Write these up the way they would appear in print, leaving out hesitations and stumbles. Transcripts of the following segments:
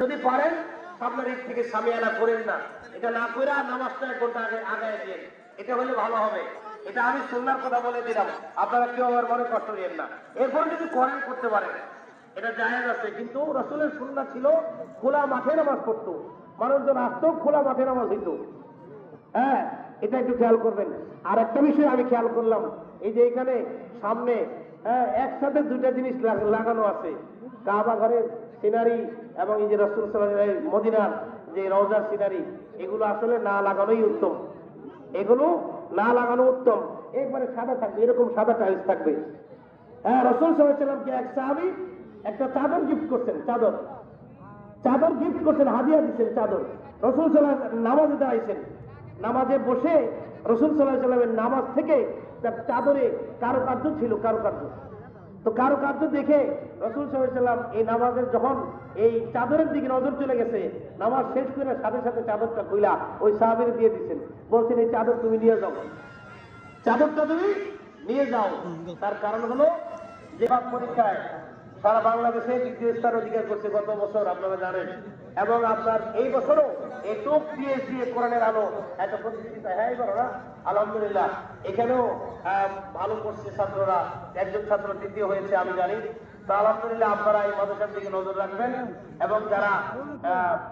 যদি পারেন আপনার ঈদ থেকে সামিয়ানা করেন না, এটা না করে নামাজটা 1 ঘন্টা আগে আগায় দিন, এটা হলে ভালো হবে। এটা আমি সুন্নাহর কথা বলে দিলাম, আপনারা কেউ আমার মনে কষ্ট নেন না। এরপরে যদি করেন করতে পারেন, এটা জায়েজ আছে। কিন্তু রাসূলের সুন্নাহ ছিল খোলা মাঠে নামাজ পড়তো, মানুষজন আসতো, খোলা মাঠে নামাজ হইতো। হ্যাঁ, এটা একটু খেয়াল করবেন। আর একটা বিষয় আমি খেয়াল করলাম, এই যে এখানে সামনে একসাথে দুইটা জিনিস লাগানো আছে, কাবা ঘরের সিনারি এবং এই যে রাসূল সাল্লাল্লাহু আলাইহি ওয়াসাল্লাম মদিনার যে রওজার সিনারি, এগুলো আসলে না লাগানোই উত্তম। এগুলো না লাগানো উত্তম। একবারে সাদা থাকবে, এরকম সাদা টাইলস থাকবে। হ্যাঁ, রাসূল সাল্লাল্লাহু আলাইহি ওয়াসাল্লামকে এক সাহাবী একটা চাদর গিফট করছেন, চাদর গিফট করছেন, হাদিয়া দিচ্ছেন চাদর। রাসূল সাল্লাল্লাহু আলাইহি ওয়াসাল্লাম নামাজে দাঁড়াইছেন, নামাজে বসে রাসূল সাল্লাল্লাহু আলাইহি ওয়াসাল্লামের নামাজ থেকে তার চাদরে কারুকার্য ছিল, কারুকার্য। তো কারুকার্য দেখে রাসূল সাল্লাল্লাহু আলাইহি ওয়াসাল্লাম এই নামাজের যখন এই চাদরের দিকে নজর চলে গেছে, নামাজ শেষ করে সাথে সাথে চাদরটা খুইলা ওই সাহাবীকে দিয়ে দিচ্ছেন, বলছেন এই চাদর তুমি নিয়ে যাও, চাদরটা তুমি নিয়ে যাও। তার কারণ হলো যে পরীক্ষায় সারা বাংলাদেশে দ্বিতীয় স্থান অধিকার করছে গত বছর, আপনারা জানেন। এবং আপনার এই বছরও এই টপ দিয়ে কোরআনের আলো একটা প্রতিযোগিতা, হ্যাঁ করো না, আলহামদুলিল্লাহ এখানেও ভালো করছে ছাত্ররা। একজন ছাত্র তৃতীয় হয়েছে আমি জানি। তো আলহামদুলিল্লাহ আপনারা এই মাদ্রাসার দিকে নজর রাখবেন। এবং যারা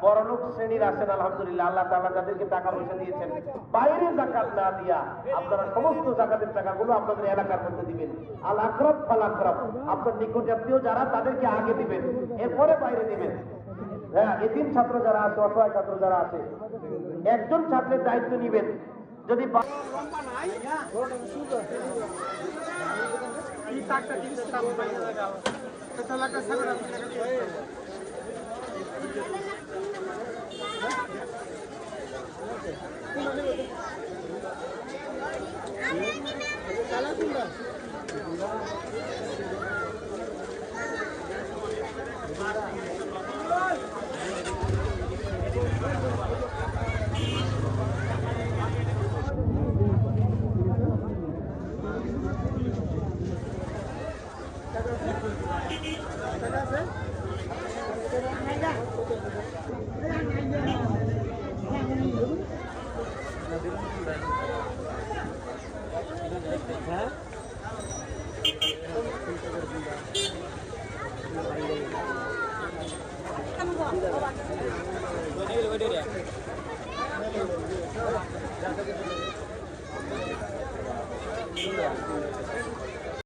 বড়লোক শ্রেণীর আছেন, আলহামদুলিল্লাহ আল্লাহ তাআলা যাদেরকে টাকা পয়সা দিয়েছেন, বাইরে যাকাত না দিয়া আপনারা সমস্ত যাকাতের টাকাগুলো আপনাদের এলাকার মধ্যে দিবেন। আল আকরাব ফাল আকরাব, আপনার নিকটাত্মীয় যারা তাদেরকে আগে দিবেন, এরপরে বাইরে দিবেন। হ্যাঁ, এতিম ছাত্র যারা আছে, অসহায় ছাত্র যারা আছে, একজন ছাত্রের দায়িত্ব নিবেন। যদি